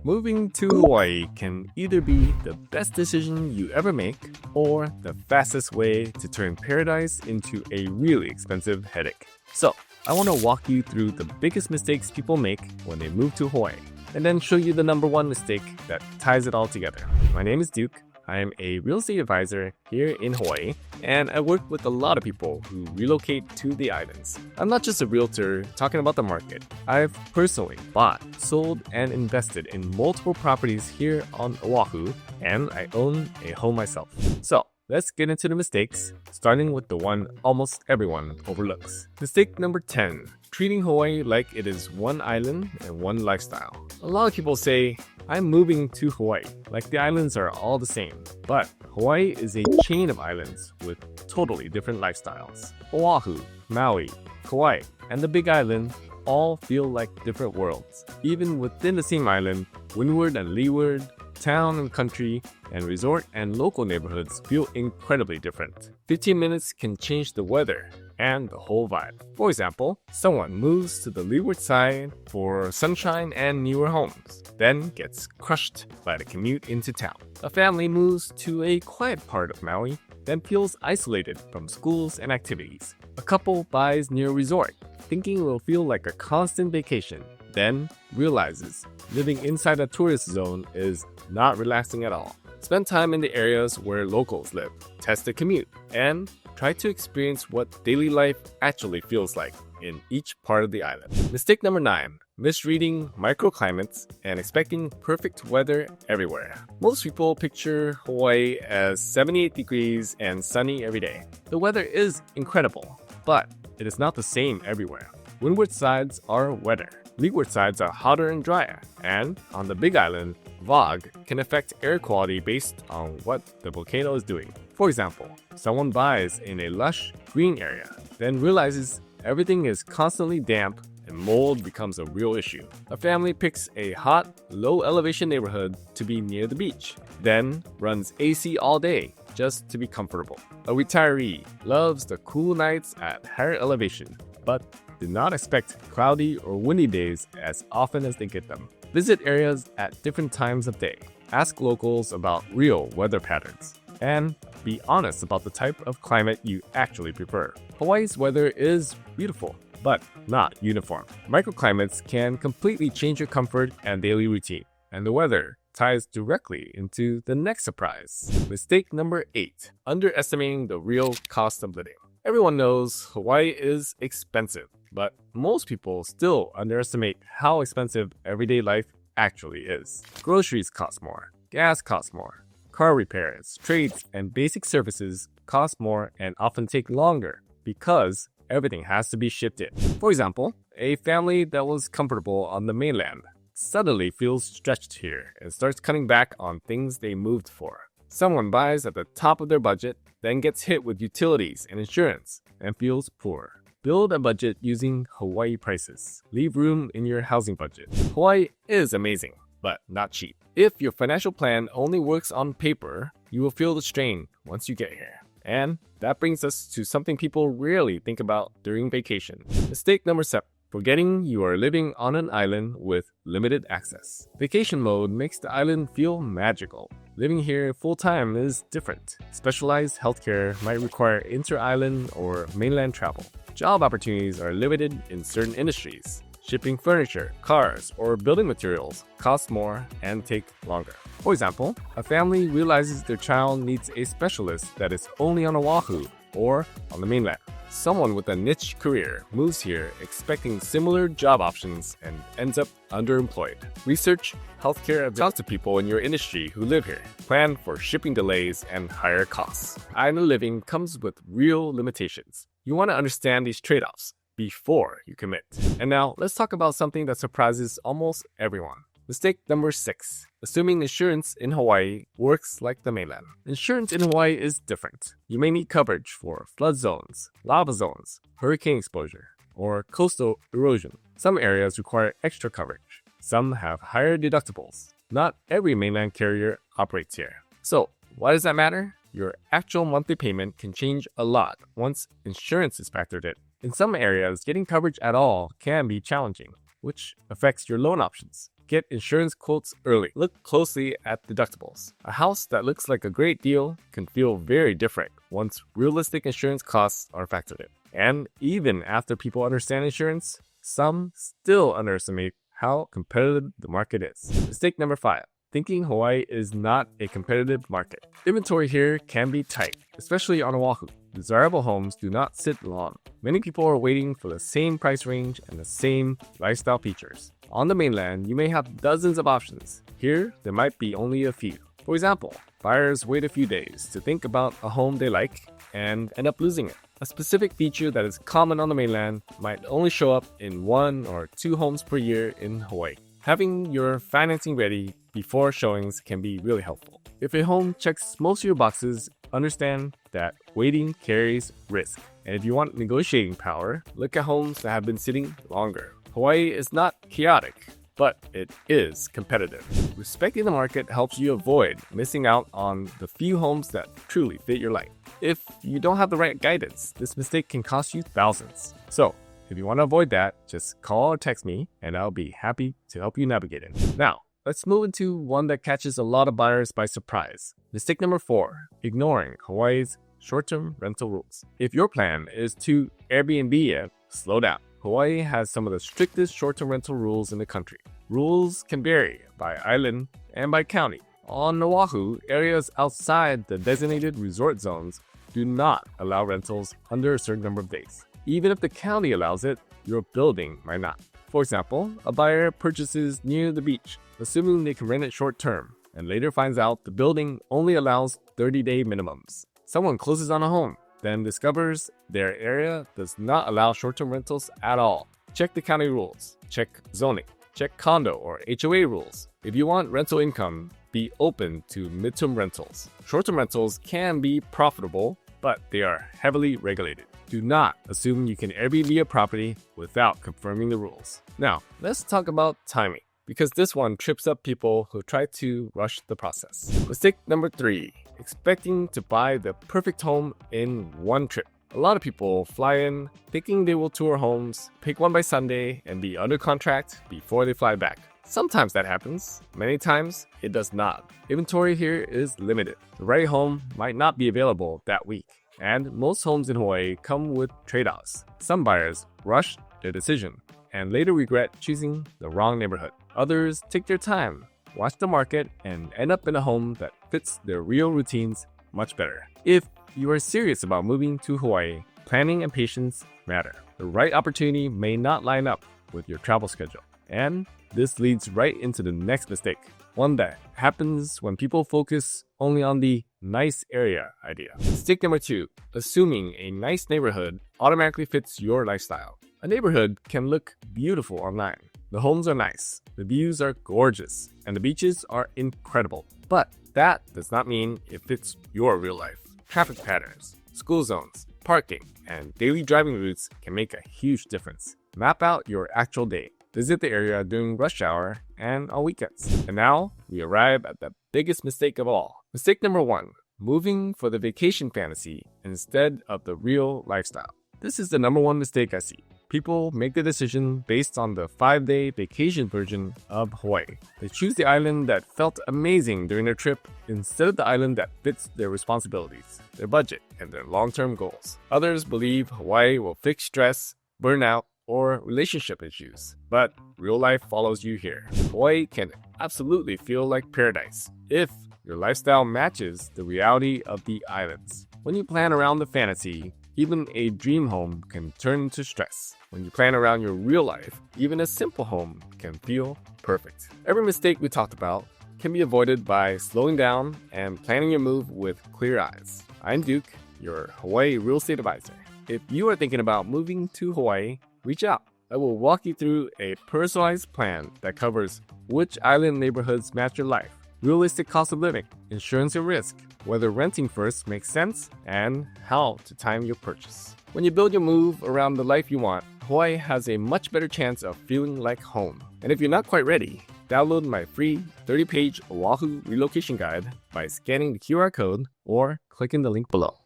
Moving to Hawaii can either be the best decision you ever make or the fastest way to turn paradise into a really expensive headache. So, I want to walk you through the biggest mistakes people make when they move to Hawaii, and then show you the number one mistake that ties it all together. My name is Duc. I am a real estate advisor here in Hawaii, and I work with a lot of people who relocate to the islands. I'm not just a realtor talking about the market. I've personally bought, sold, and invested in multiple properties here on Oahu, and I own a home myself. So, let's get into the mistakes, starting with the one almost everyone overlooks. Mistake number 10. Treating Hawaii like it is one island and one lifestyle. A lot of people say, I'm moving to Hawaii, like the islands are all the same. But Hawaii is a chain of islands with totally different lifestyles. Oahu, Maui, Kauai, and the Big Island all feel like different worlds. Even within the same island, windward and leeward, town and country, and resort and local neighborhoods feel incredibly different. 15 minutes can change the weather and the whole vibe. For example, someone moves to the leeward side for sunshine and newer homes, then gets crushed by the commute into town. A family moves to a quiet part of Maui, then feels isolated from schools and activities. A couple buys near a resort, thinking it will feel like a constant vacation, then realizes living inside a tourist zone is not relaxing at all. Spend time in the areas where locals live, test the commute, and try to experience what daily life actually feels like in each part of the island. Mistake number 9. Misreading microclimates and expecting perfect weather everywhere. Most people picture Hawaii as 78 degrees and sunny every day. The weather is incredible, but it is not the same everywhere. Windward sides are wetter. Leeward sides are hotter and drier, and on the Big Island, fog can affect air quality based on what the volcano is doing. For example, someone buys in a lush green area, then realizes everything is constantly damp and mold becomes a real issue. A family picks a hot, low-elevation neighborhood to be near the beach, then runs AC all day just to be comfortable. A retiree loves the cool nights at higher elevation, but do not expect cloudy or windy days as often as they get them. Visit areas at different times of day. Ask locals about real weather patterns. And be honest about the type of climate you actually prefer. Hawaii's weather is beautiful, but not uniform. Microclimates can completely change your comfort and daily routine, and the weather ties directly into the next surprise. Mistake number 8. Underestimating the real cost of living. Everyone knows Hawaii is expensive, but most people still underestimate how expensive everyday life actually is. Groceries cost more, gas costs more, car repairs, trades, and basic services cost more and often take longer because everything has to be shipped in. For example, a family that was comfortable on the mainland suddenly feels stretched here and starts cutting back on things they moved for. Someone buys at the top of their budget, then gets hit with utilities and insurance and feels poor. Build a budget using Hawaii prices. Leave room in your housing budget. Hawaii is amazing, but not cheap. If your financial plan only works on paper, you will feel the strain once you get here. And that brings us to something people rarely think about during vacation. Mistake number 7. Forgetting you are living on an island with limited access. Vacation mode makes the island feel magical. Living here full-time is different. Specialized healthcare might require inter-island or mainland travel. Job opportunities are limited in certain industries. Shipping furniture, cars, or building materials costs more and take longer. For example, a family realizes their child needs a specialist that is only on Oahu or on the mainland. Someone with a niche career moves here expecting similar job options and ends up underemployed. Research healthcare, talk to people in your industry who live here. Plan for shipping delays and higher costs. Island living comes with real limitations. You want to understand these trade-offs before you commit. And now, let's talk about something that surprises almost everyone. Mistake number 6. Assuming insurance in Hawaii works like the mainland. Insurance in Hawaii is different. You may need coverage for flood zones, lava zones, hurricane exposure, or coastal erosion. Some areas require extra coverage. Some have higher deductibles. Not every mainland carrier operates here. So, why does that matter? Your actual monthly payment can change a lot once insurance is factored in. In some areas, getting coverage at all can be challenging, which affects your loan options. Get insurance quotes early. Look closely at deductibles. A house that looks like a great deal can feel very different once realistic insurance costs are factored in. And even after people understand insurance, some still underestimate how competitive the market is. Mistake number 5. Thinking Hawaii is not a competitive market. Inventory here can be tight, especially on Oahu. Desirable homes do not sit long. Many people are waiting for the same price range and the same lifestyle features. On the mainland, you may have dozens of options. Here, there might be only a few. For example, buyers wait a few days to think about a home they like and end up losing it. A specific feature that is common on the mainland might only show up in 1 or 2 homes per year in Hawaii. Having your financing ready before showings can be really helpful. If a home checks most of your boxes, understand that waiting carries risk. And if you want negotiating power, look at homes that have been sitting longer. Hawaii is not chaotic, but it is competitive. Respecting the market helps you avoid missing out on the few homes that truly fit your life. If you don't have the right guidance, this mistake can cost you thousands. So, if you want to avoid that, just call or text me and I'll be happy to help you navigate it. Now, let's move into one that catches a lot of buyers by surprise. Mistake number 4, ignoring Hawaii's short-term rental rules. If your plan is to Airbnb it, slow down. Hawaii has some of the strictest short-term rental rules in the country. Rules can vary by island and by county. On Oahu, areas outside the designated resort zones do not allow rentals under a certain number of days. Even if the county allows it, your building might not. For example, a buyer purchases near the beach, assuming they can rent it short term, and later finds out the building only allows 30-day minimums. Someone closes on a home, then discovers their area does not allow short-term rentals at all. Check the county rules, check zoning, check condo or HOA rules. If you want rental income, be open to midterm rentals. Short-term rentals can be profitable, but they are heavily regulated. Do not assume you can Airbnb a property without confirming the rules. Now, let's talk about timing, because this one trips up people who try to rush the process. Mistake number 3, expecting to buy the perfect home in one trip. A lot of people fly in thinking they will tour homes, pick one by Sunday, and be under contract before they fly back. Sometimes that happens. Many times, it does not. Inventory here is limited. The right home might not be available that week. And most homes in Hawaii come with trade-offs. Some buyers rush their decision and later regret choosing the wrong neighborhood. Others take their time, watch the market, and end up in a home that fits their real routines much better. If you are serious about moving to Hawaii, planning and patience matter. The right opportunity may not line up with your travel schedule. And this leads right into the next mistake, one that happens when people focus only on the nice area idea. Mistake number 2, assuming a nice neighborhood automatically fits your lifestyle. A neighborhood can look beautiful online. The homes are nice, the views are gorgeous, and the beaches are incredible. But that does not mean it fits your real life. Traffic patterns, school zones, parking, and daily driving routes can make a huge difference. Map out your actual day. Visit the area during rush hour and on weekends. And now, we arrive at the biggest mistake of all. Mistake number 1, moving for the vacation fantasy instead of the real lifestyle. This is the number 1 mistake I see. People make the decision based on the 5-day vacation version of Hawaii. They choose the island that felt amazing during their trip instead of the island that fits their responsibilities, their budget, and their long-term goals. Others believe Hawaii will fix stress, burnout, or relationship issues. But real life follows you here. Hawaii can absolutely feel like paradise if your lifestyle matches the reality of the islands. When you plan around the fantasy, even a dream home can turn into stress. When you plan around your real life, even a simple home can feel perfect. Every mistake we talked about can be avoided by slowing down and planning your move with clear eyes. I'm Duc, your Hawaii real estate advisor. If you are thinking about moving to Hawaii, reach out. I will walk you through a personalized plan that covers which island neighborhoods match your life, realistic cost of living, insurance and risk, whether renting first makes sense, and how to time your purchase. When you build your move around the life you want, Hawaii has a much better chance of feeling like home. And if you're not quite ready, download my free 30-page Oahu relocation guide by scanning the QR code or clicking the link below.